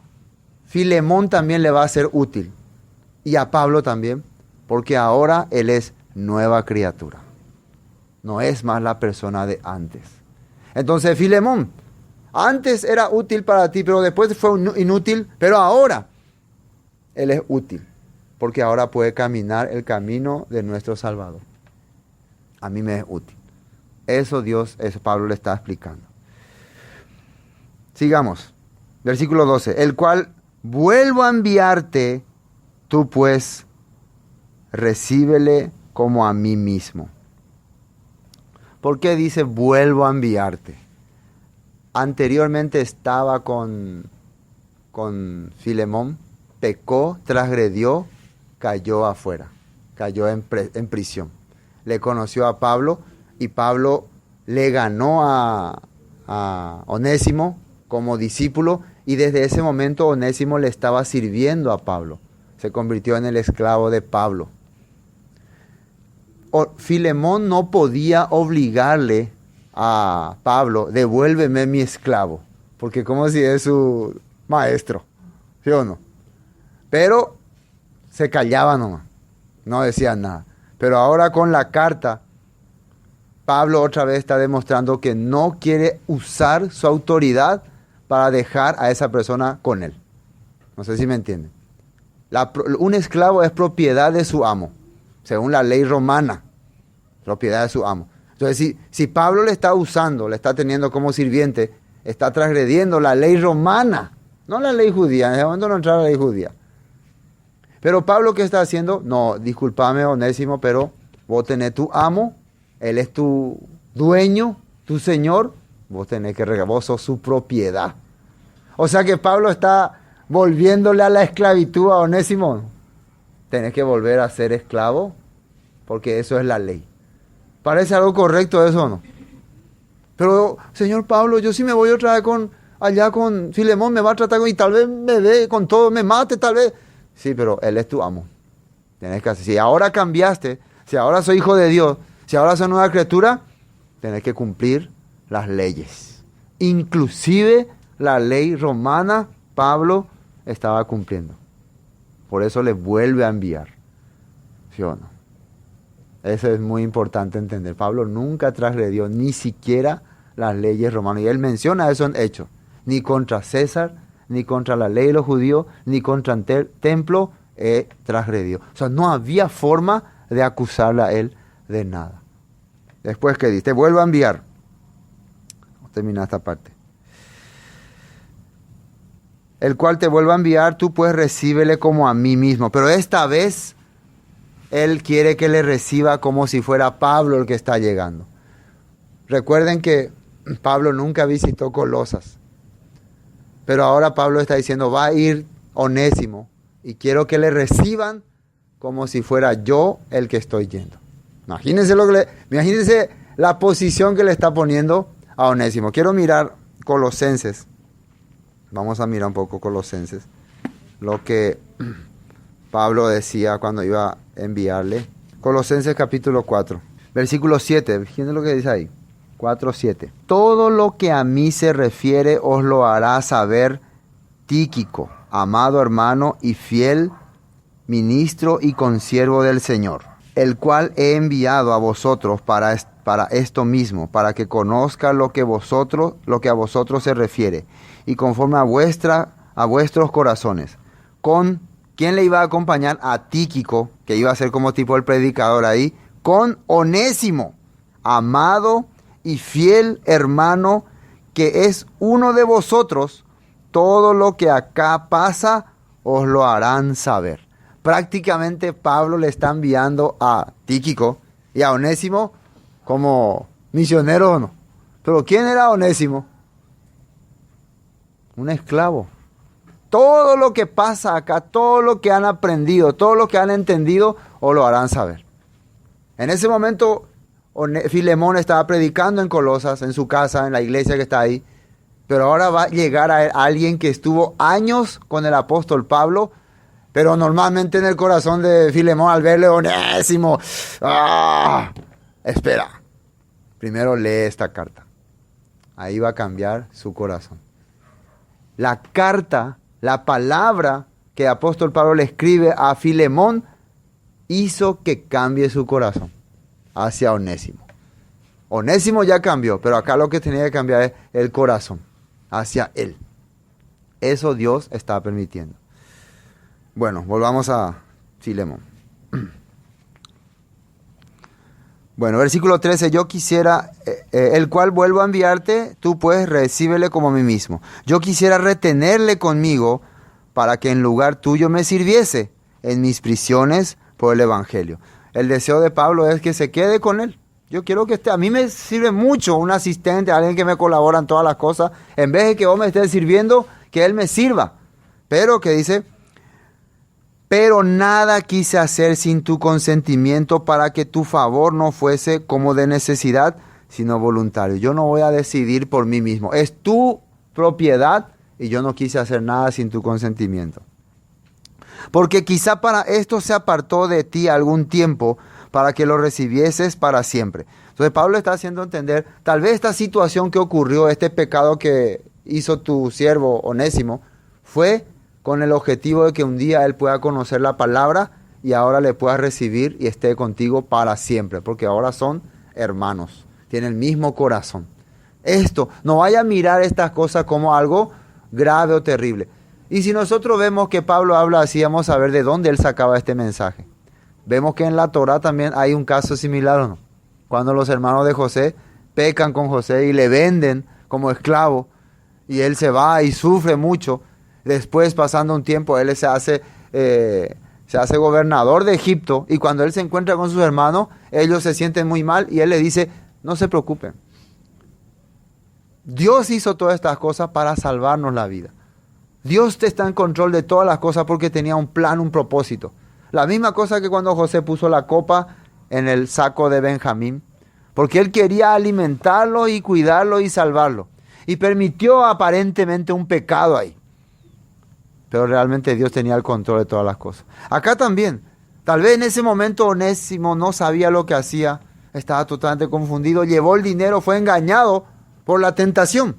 Filemón también le va a ser útil? Y a Pablo también. Porque ahora él es nueva criatura. No es más la persona de antes. Entonces, Filemón, antes era útil para ti, pero después fue inútil, pero ahora él es útil, porque ahora puede caminar el camino de nuestro Salvador. A mí me es útil. Eso Pablo le está explicando. Sigamos. Versículo 12. El cual vuelvo a enviarte, tú pues recíbele como a mí mismo. ¿Por qué dice vuelvo a enviarte? Anteriormente estaba con Filemón, pecó, transgredió, cayó afuera, cayó en prisión. Le conoció a Pablo y Pablo le ganó a Onésimo como discípulo, y desde ese momento Onésimo le estaba sirviendo a Pablo. Se convirtió en el esclavo de Pablo. Filemón no podía obligarle a Pablo: devuélveme mi esclavo, porque como si es su maestro, ¿sí o no? Pero se callaba nomás, no decía nada. Pero ahora con la carta, Pablo otra vez está demostrando que no quiere usar su autoridad para dejar a esa persona con él. No sé si me entienden. Un esclavo es propiedad de su amo, según la ley romana, propiedad de su amo. Entonces, si Pablo le está usando, le está teniendo como sirviente, está transgrediendo la ley romana, no la ley judía. En ese momento no entra la ley judía. Pero Pablo, ¿qué está haciendo? No, discúlpame, Onésimo, pero vos tenés tu amo, él es tu dueño, tu señor, vos tenés que regalar, vos sos su propiedad. O sea que Pablo está volviéndole a la esclavitud a Onésimo. Tenés que volver a ser esclavo, porque eso es la ley. ¿Parece algo correcto eso o no? Pero, señor Pablo, yo sí me voy otra vez allá con Filemón, me va a tratar y tal vez me dé con todo, me mate tal vez. Sí, pero él es tu amo. Tenés que hacer. Si ahora cambiaste, si ahora soy hijo de Dios, si ahora soy nueva criatura, tenés que cumplir las leyes. Inclusive la ley romana, Pablo estaba cumpliendo. Por eso le vuelve a enviar. ¿Sí o no? Eso es muy importante entender. Pablo nunca transgredió ni siquiera las leyes romanas. Y él menciona eso en Hechos. Ni contra César, ni contra la ley de los judíos, ni contra el templo transgredió. O sea, no había forma de acusarle a él de nada. Después que dice, te vuelvo a enviar. Vamos a terminar esta parte. El cual te vuelvo a enviar, tú pues recíbele como a mí mismo. Pero esta vez él quiere que le reciba como si fuera Pablo el que está llegando. Recuerden que Pablo nunca visitó Colosas. Pero ahora Pablo está diciendo, va a ir Onésimo y quiero que le reciban como si fuera yo el que estoy yendo. Imagínense la posición que le está poniendo a Onésimo. Quiero mirar Colosenses. Vamos a mirar un poco Colosenses. Lo que Pablo decía cuando iba a enviarle. Colosenses capítulo 4, versículo 7. ¿Quién es lo que dice ahí? 4:7. Todo lo que a mí se refiere os lo hará saber Tíquico, amado hermano y fiel ministro y consiervo del Señor, el cual he enviado a vosotros para esto mismo, para que conozca lo que a vosotros se refiere, y conforme a vuestros corazones. ¿Quién le iba a acompañar? A Tíquico, que iba a ser como tipo el predicador ahí, con Onésimo, amado y fiel hermano, que es uno de vosotros. Todo lo que acá pasa os lo harán saber. Prácticamente Pablo le está enviando a Tíquico y a Onésimo como misioneros o no. Pero ¿quién era Onésimo? Un esclavo. Todo lo que pasa acá, todo lo que han aprendido, todo lo que han entendido, os lo harán saber. En ese momento Filemón estaba predicando en Colosas, en su casa, en la iglesia que está ahí. Pero ahora va a llegar a alguien que estuvo años con el apóstol Pablo, pero normalmente en el corazón de Filemón, al verle Onésimo, espera, primero lee esta carta. Ahí va a cambiar su corazón. La carta, la palabra que el apóstol Pablo le escribe a Filemón, hizo que cambie su corazón hacia Onésimo. Onésimo ya cambió, pero acá lo que tenía que cambiar es el corazón hacia él. Eso Dios está permitiendo. Bueno, volvamos a Filemón. Bueno, versículo 13. Yo quisiera, el cual vuelvo a enviarte, tú pues recíbele como a mí mismo. Yo quisiera retenerle conmigo para que en lugar tuyo me sirviese en mis prisiones por el evangelio. El deseo de Pablo es que se quede con él. Yo quiero que esté. A mí me sirve mucho un asistente, alguien que me colabora en todas las cosas. En vez de que vos me estés sirviendo, que él me sirva. Pero que dice, Pero nada quise hacer sin tu consentimiento para que tu favor no fuese como de necesidad, sino voluntario. Yo no voy a decidir por mí mismo. Es tu propiedad y yo no quise hacer nada sin tu consentimiento. Porque quizá para esto se apartó de ti algún tiempo para que lo recibieses para siempre. Entonces Pablo está haciendo entender, tal vez esta situación que ocurrió, este pecado que hizo tu siervo Onésimo, fue con el objetivo de que un día él pueda conocer la palabra y ahora le pueda recibir y esté contigo para siempre, porque ahora son hermanos, tienen el mismo corazón. Esto, no vaya a mirar estas cosas como algo grave o terrible. Y si nosotros vemos que Pablo habla así, vamos a ver de dónde él sacaba este mensaje. Vemos que en la Torá también hay un caso similar, ¿o no? Cuando los hermanos de José pecan con José y le venden como esclavo y él se va y sufre mucho. Después, pasando un tiempo, él se hace gobernador de Egipto y cuando él se encuentra con sus hermanos, ellos se sienten muy mal y él les dice, no se preocupen. Dios hizo todas estas cosas para salvarnos la vida. Dios está en control de todas las cosas porque tenía un plan, un propósito. La misma cosa que cuando José puso la copa en el saco de Benjamín, porque él quería alimentarlo y cuidarlo y salvarlo. Y permitió aparentemente un pecado ahí. Pero realmente Dios tenía el control de todas las cosas. Acá también, tal vez en ese momento Onésimo no sabía lo que hacía, estaba totalmente confundido, llevó el dinero, fue engañado por la tentación.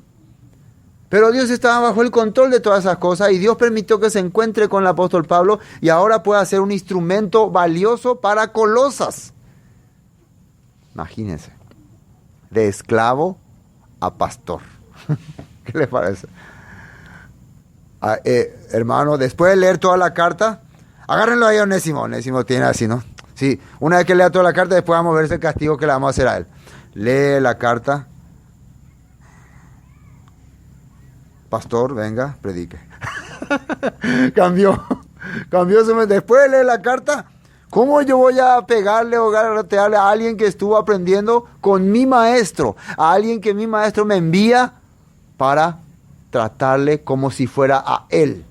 Pero Dios estaba bajo el control de todas esas cosas y Dios permitió que se encuentre con el apóstol Pablo y ahora pueda ser un instrumento valioso para Colosas. Imagínense, de esclavo a pastor. ¿Qué les parece? Hermano, después de leer toda la carta, agárrenlo ahí a Onésimo. Onésimo tiene así, ¿no? Sí, una vez que lea toda la carta, después vamos a ver ese castigo que le vamos a hacer a él. Lee la carta. Pastor, venga, predique. Cambió después de leer la carta. ¿Cómo yo voy a pegarle o garrotearle a alguien que estuvo aprendiendo con mi maestro? A alguien que mi maestro me envía para tratarle como si fuera a él.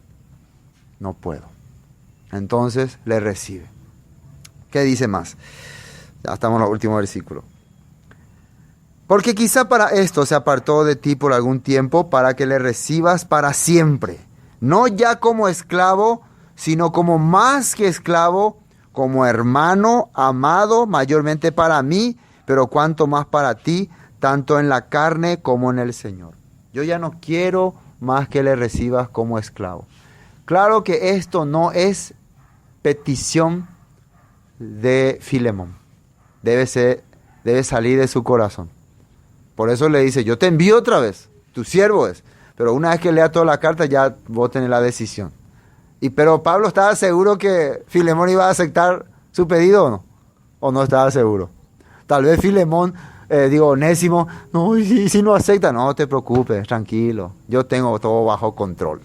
No puedo. Entonces le recibe. ¿Qué dice más? Ya estamos en el último versículo. Porque quizá para esto se apartó de ti por algún tiempo para que le recibas para siempre. No ya como esclavo, sino como más que esclavo, como hermano amado, mayormente para mí, pero cuanto más para ti, tanto en la carne como en el Señor. Yo ya no quiero más que le recibas como esclavo. Claro que esto no es petición de Filemón. Debe salir de su corazón. Por eso le dice, yo te envío otra vez, tu siervo es. Pero una vez que lea toda la carta ya vos tenés la decisión. Pero Pablo estaba seguro que Filemón iba a aceptar su pedido o no. O no estaba seguro. Tal vez Filemón, Onésimo, no, y si no acepta, no te preocupes, tranquilo. Yo tengo todo bajo control.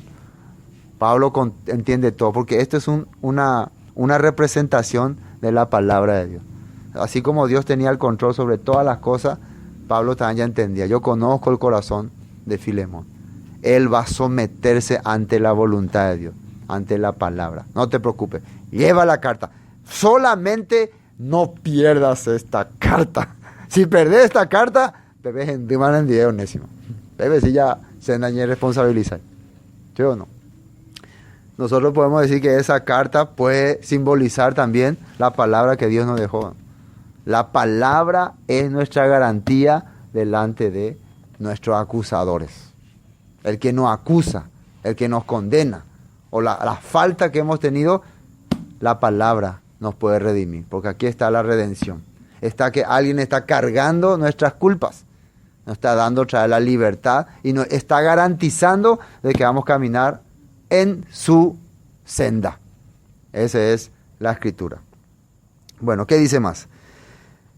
Pablo entiende todo, porque esto es una representación de la palabra de Dios. Así como Dios tenía el control sobre todas las cosas, Pablo también ya entendía. Yo conozco el corazón de Filemón. Él va a someterse ante la voluntad de Dios, ante la palabra. No te preocupes, lleva la carta. Solamente no pierdas esta carta. Si perdés esta carta, te ves en día Onésimo. Bebé, si ya se dañó responsabilizar. ¿Sí o no? Nosotros podemos decir que esa carta puede simbolizar también la palabra que Dios nos dejó. La palabra es nuestra garantía delante de nuestros acusadores. El que nos acusa, el que nos condena, o la falta que hemos tenido, la palabra nos puede redimir. Porque aquí está la redención. Está que alguien está cargando nuestras culpas. Nos está dando otra vez la libertad y nos está garantizando de que vamos a caminar en su senda. Esa es la escritura. Bueno, ¿qué dice más?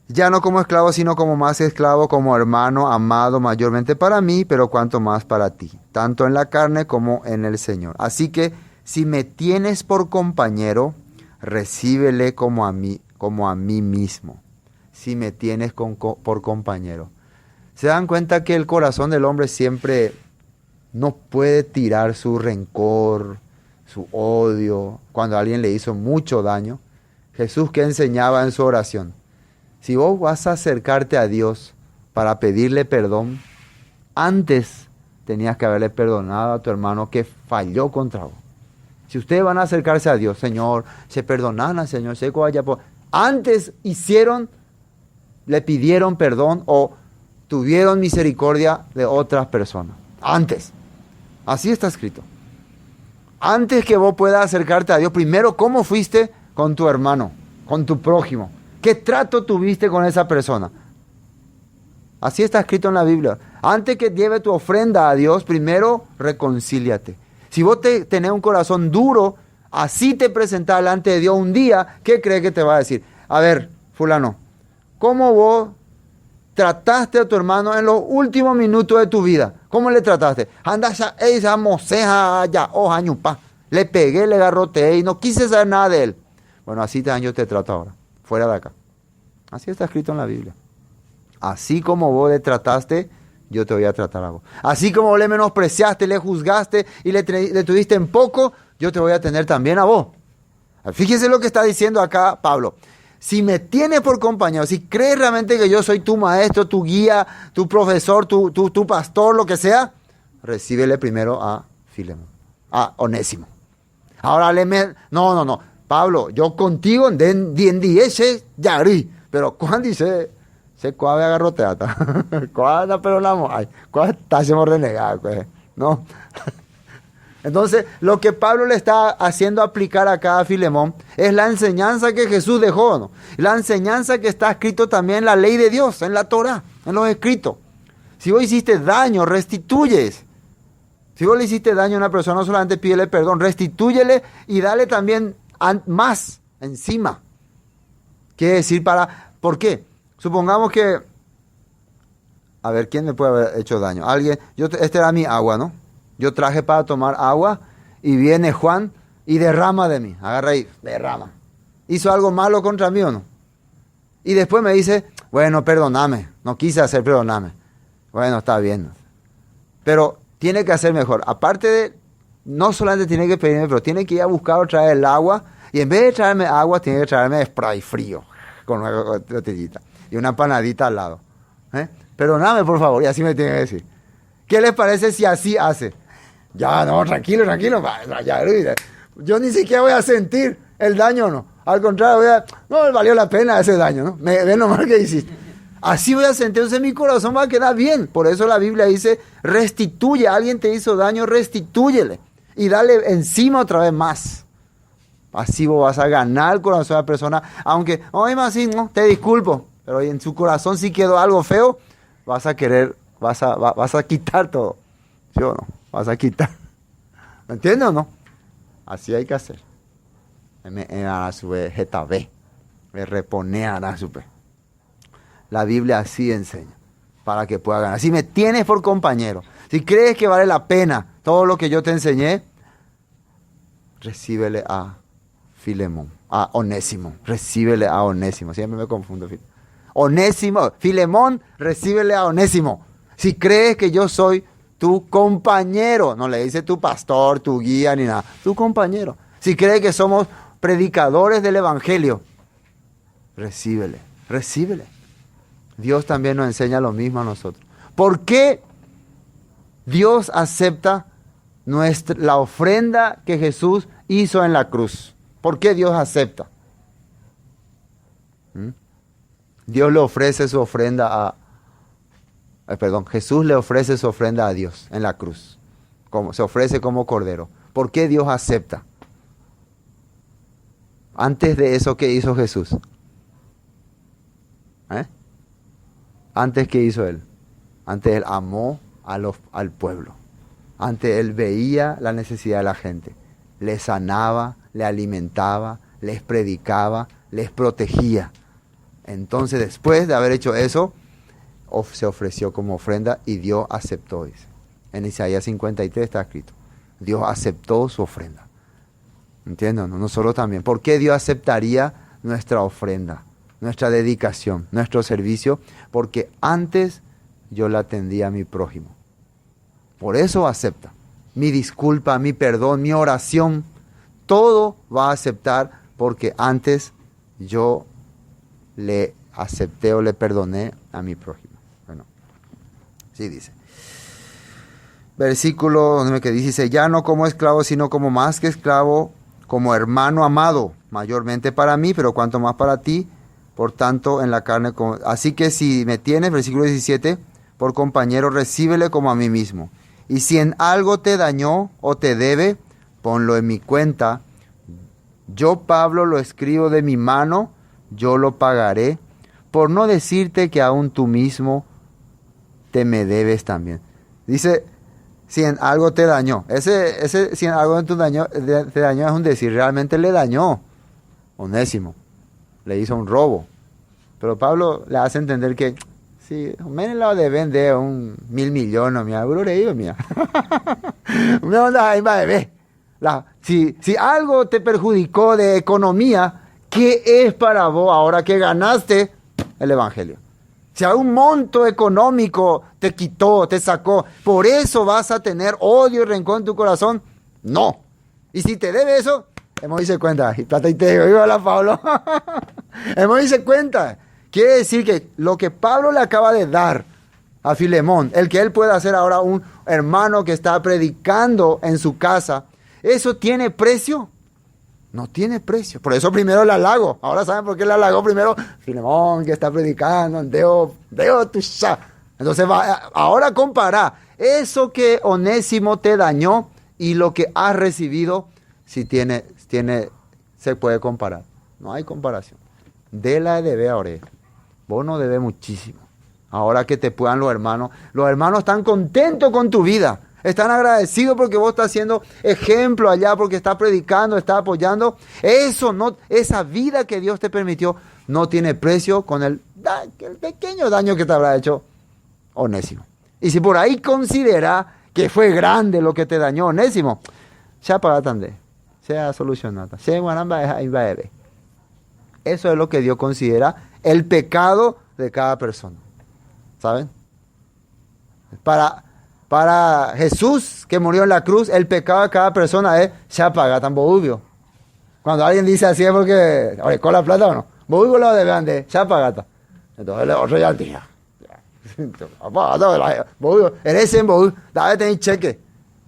Ya no como esclavo, sino como más esclavo, como hermano amado mayormente para mí, pero cuanto más para ti, tanto en la carne como en el Señor. Así que si me tienes por compañero, recíbele como a mí mismo. Si me tienes por compañero. ¿Se dan cuenta que el corazón del hombre siempre no puede tirar su rencor, su odio, cuando alguien le hizo mucho daño. Jesús, ¿qué enseñaba en su oración? Si vos vas a acercarte a Dios para pedirle perdón, antes tenías que haberle perdonado a tu hermano que falló contra vos. Si ustedes van a acercarse a Dios, Señor, se perdonan, Señor, antes le pidieron perdón o tuvieron misericordia de otras personas. Antes. Así está escrito. Antes que vos puedas acercarte a Dios, primero, ¿cómo fuiste con tu hermano, con tu prójimo? ¿Qué trato tuviste con esa persona? Así está escrito en la Biblia. Antes que lleve tu ofrenda a Dios, primero reconcíliate. Si vos tenés un corazón duro, así te presentás delante de Dios un día, ¿qué crees que te va a decir? A ver, fulano, ¿cómo vos trataste a tu hermano en los últimos minutos de tu vida? ¿Cómo le trataste? Le pegué, le garroteé y no quise saber nada de él. Bueno, así yo te trato ahora, fuera de acá. Así está escrito en la Biblia. Así como vos le trataste, yo te voy a tratar a vos. Así como vos le menospreciaste, le juzgaste y le tuviste en poco, yo te voy a tener también a vos. Fíjese lo que está diciendo acá Pablo. Si me tienes por compañero, si crees realmente que yo soy tu maestro, tu guía, tu profesor, tu pastor, lo que sea, recíbele primero a Filemón, a Onésimo. Ahora no, Pablo, yo contigo pero cuando dice, se cuave agarroteata, cuando perdonamos, cuando hacemos renegar, no. Entonces, lo que Pablo le está haciendo aplicar acá a Filemón es la enseñanza que Jesús dejó, ¿no? La enseñanza que está escrito también en la ley de Dios, en la Torá, en los escritos. Si vos hiciste daño, restituyes. Si vos le hiciste daño a una persona, no solamente pídele perdón, restitúyele y dale también más encima. Quiere decir ¿por qué? Supongamos que, a ver, ¿quién me puede haber hecho daño? Alguien, este era mi agua, ¿no? Yo traje para tomar agua y viene Juan y derrama de mí. Agarra y derrama. ¿Hizo algo malo contra mí o no? Y después me dice, bueno, perdóname. No quise hacer, perdóname. Bueno, está bien. Pero tiene que hacer mejor. Aparte de, no solamente tiene que pedirme, pero tiene que ir a buscar otra vez el agua. Y en vez de traerme agua, tiene que traerme spray frío. Con una botellita. Y una panadita al lado. Perdóname, por favor. Y así me tiene que decir. ¿Qué les parece si así hace? Ya, no, tranquilo. Yo ni siquiera voy a sentir el daño, ¿no? Al contrario, no, valió la pena ese daño, ¿no? Ve nomás que hiciste. Así voy a sentir, entonces mi corazón va a quedar bien. Por eso la Biblia dice, restituye. Alguien te hizo daño, restitúyele. Y dale encima otra vez más. Así vos vas a ganar el corazón de la persona. Aunque, más así, no, te disculpo. Pero en su corazón si quedó algo feo, vas a querer, vas a quitar todo. ¿Sí o no? Vas a quitar. ¿Me entiendes o no? Así hay que hacer. La Biblia así enseña. Para que pueda ganar. Si me tienes por compañero, si crees que vale la pena todo lo que yo te enseñé, recíbele a Filemón, a Onésimo. Recíbele a Onésimo. Siempre me confundo. Filemón, recíbele a Onésimo. Si crees que yo soy tu compañero, no le dice tu pastor, tu guía, ni nada, tu compañero. Si crees que somos predicadores del Evangelio, recíbele. Dios también nos enseña lo mismo a nosotros. ¿Por qué Dios acepta la ofrenda que Jesús hizo en la cruz? ¿Por qué Dios acepta? Dios le ofrece su ofrenda Jesús le ofrece su ofrenda a Dios en la cruz. Se ofrece como cordero. ¿Por qué Dios acepta? Antes de eso, ¿qué hizo Jesús? Antes, ¿qué hizo Él? Antes Él amó al pueblo. Antes Él veía la necesidad de la gente. Les sanaba, les alimentaba, les predicaba, les protegía. Entonces, después de haber hecho eso, se ofreció como ofrenda y Dios aceptó, dice. En Isaías 53 está escrito. Dios aceptó su ofrenda. ¿Entienden? No solo también. ¿Por qué Dios aceptaría nuestra ofrenda, nuestra dedicación, nuestro servicio? Porque antes yo la atendía a mi prójimo. Por eso acepta. mi disculpa, mi perdón, mi oración, todo va a aceptar porque antes yo le acepté o le perdoné a mi prójimo. Bueno, sí dice. Versículo donde me quedé, dice, ya no como esclavo, sino como más que esclavo, como hermano amado, mayormente para mí, pero cuanto más para ti, por tanto en la carne. Así que si me tienes, versículo 17, por compañero, recíbele como a mí mismo. Y si en algo te dañó o te debe, ponlo en mi cuenta. Yo, Pablo, lo escribo de mi mano, yo lo pagaré, por no decirte que aún tú mismo te me debes también. Dice, si en algo te dañó. Ese si en algo te dañó es un decir, realmente le dañó. Onésimo, le hizo un robo. Pero Pablo le hace entender que, si me lo deben de un 1.000 millones, mía, mía. Si algo te perjudicó de economía, ¿qué es para vos ahora que ganaste el evangelio? Si algún monto económico te quitó, te sacó, ¿por eso vas a tener odio y rencor en tu corazón? No. Y si te debe eso, hemos dice cuenta. Y plata y te digo, viva la Pablo. Hemos dice cuenta. Quiere decir que lo que Pablo le acaba de dar a Filemón, el que él pueda hacer ahora un hermano que está predicando en su casa, ¿eso tiene precio? No tiene precio. Por eso primero le halago. Ahora saben por qué le halagó primero. Filemón, que está predicando. Deo tu sha. Entonces ahora compara eso que Onésimo te dañó y lo que has recibido, si se puede comparar. No hay comparación. De la debe ahora. Vos no debes muchísimo. Ahora que te puedan los hermanos están contentos con tu vida. Están agradecidos porque vos estás haciendo ejemplo allá, porque estás predicando, estás apoyando. Esa vida que Dios te permitió no tiene precio con el pequeño daño que te habrá hecho Onésimo. Y si por ahí considera que fue grande lo que te dañó Onésimo, ya para tande, sea solucionada. Eso es lo que Dios considera el pecado de cada persona. ¿Saben? Para Jesús, que murió en la cruz, el pecado de cada persona es Shapaga, tan bohubio. Cuando alguien dice así es porque, oye, ¿con la plata o no? Bohubio lo deben de Shapagata. Entonces el otro ya tía. Bohubio, eres en bohubio, debe tener cheque.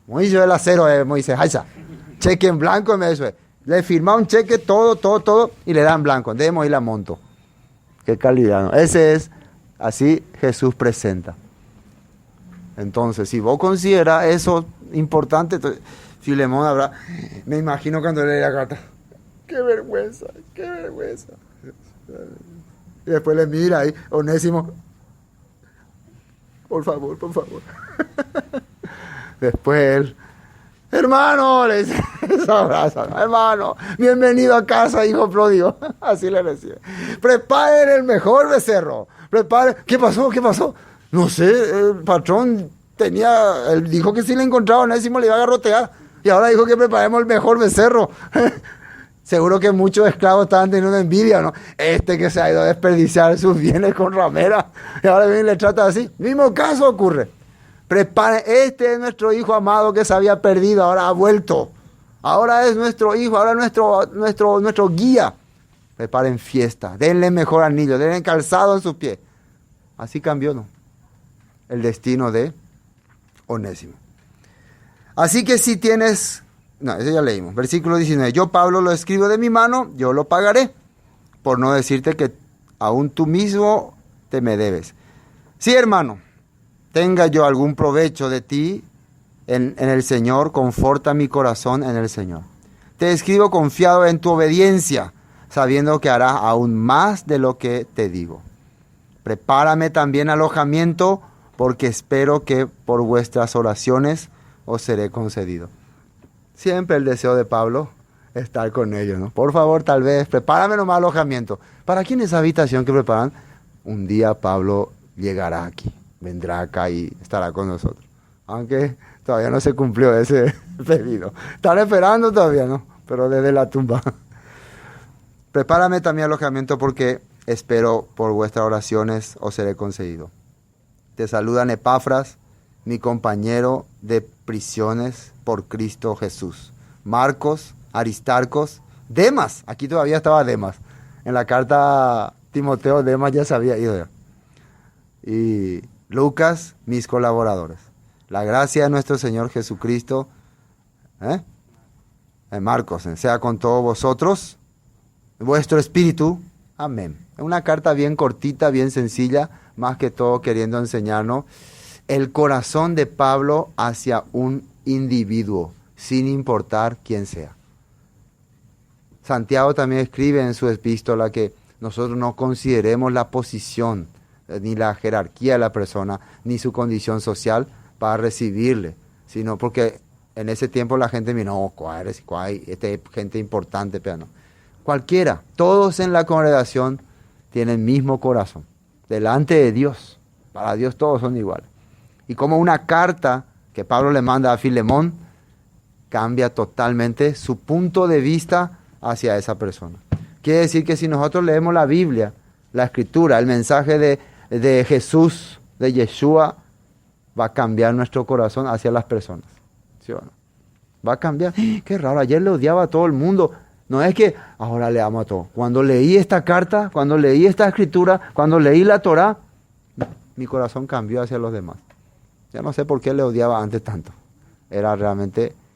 Moisés el acero, Moisés, Haisa. Cheque en blanco, le firma un cheque, todo, y le dan blanco. Debemos ir a monto. Qué calidad, ¿no? Ese es, así Jesús presenta. Entonces, si vos consideras eso importante, entonces, Filemón habrá, me imagino cuando lee la carta, qué vergüenza. Y después le mira ahí, Onésimo, por favor. Después él, hermano, le dice, se abraza, hermano, bienvenido a casa, hijo pródigo. Así le recibe. Preparen el mejor becerro. ¿Qué pasó? No sé, el patrón él dijo que si le encontraba a Onésimo le iba a garrotear. Y ahora dijo que preparemos el mejor becerro. Seguro que muchos esclavos estaban teniendo envidia, ¿no? Que se ha ido a desperdiciar sus bienes con ramera. Y ahora viene y le trata así. Mismo caso ocurre. Preparen, es nuestro hijo amado que se había perdido, ahora ha vuelto. Ahora es nuestro hijo, ahora nuestro guía. Preparen fiesta, denle mejor anillo, denle calzado en sus pies. Así cambió, ¿no? El destino de Onésimo. Así que si tienes, no, eso ya leímos, versículo 19, yo Pablo lo escribo de mi mano, yo lo pagaré, por no decirte que aún tú mismo te me debes. Sí, hermano, tenga yo algún provecho de ti en el Señor, conforta mi corazón en el Señor. Te escribo confiado en tu obediencia, sabiendo que harás aún más de lo que te digo. Prepárame también alojamiento, porque espero que por vuestras oraciones os seré concedido. Siempre el deseo de Pablo, estar con ellos, ¿no? Por favor, tal vez, prepárame nomás alojamiento. ¿Para quién esa habitación que preparan? Un día Pablo llegará aquí, vendrá acá y estará con nosotros. Aunque todavía no se cumplió ese pedido. Están esperando todavía, ¿no? Pero desde la tumba. Prepárame también alojamiento, porque espero por vuestras oraciones os seré concedido. Te saludan Epafras, mi compañero de prisiones por Cristo Jesús. Marcos, Aristarcos, Demas, aquí todavía estaba Demas. En la carta a Timoteo, Demas ya se había ido. Y Lucas, mis colaboradores. La gracia de nuestro Señor Jesucristo, Marcos, sea con todos vosotros, vuestro espíritu. Amén. Es una carta bien cortita, bien sencilla, más que todo queriendo enseñarnos el corazón de Pablo hacia un individuo, sin importar quién sea. Santiago también escribe en su epístola que nosotros no consideremos la posición, ni la jerarquía de la persona, ni su condición social para recibirle, sino porque en ese tiempo la gente mira, no, gente importante, pero no. Cualquiera, todos en la congregación tienen el mismo corazón, delante de Dios. Para Dios todos son iguales. Y como una carta que Pablo le manda a Filemón, cambia totalmente su punto de vista hacia esa persona. Quiere decir que si nosotros leemos la Biblia, la Escritura, el mensaje de Jesús, de Yeshua, va a cambiar nuestro corazón hacia las personas. ¿Sí o no? Va a cambiar. Qué raro, ayer le odiaba a todo el mundo. No es que ahora le amo a todos. Cuando leí esta carta, cuando leí esta Escritura, cuando leí la Torá, mi corazón cambió hacia los demás. Ya no sé por qué le odiaba antes tanto. Era realmente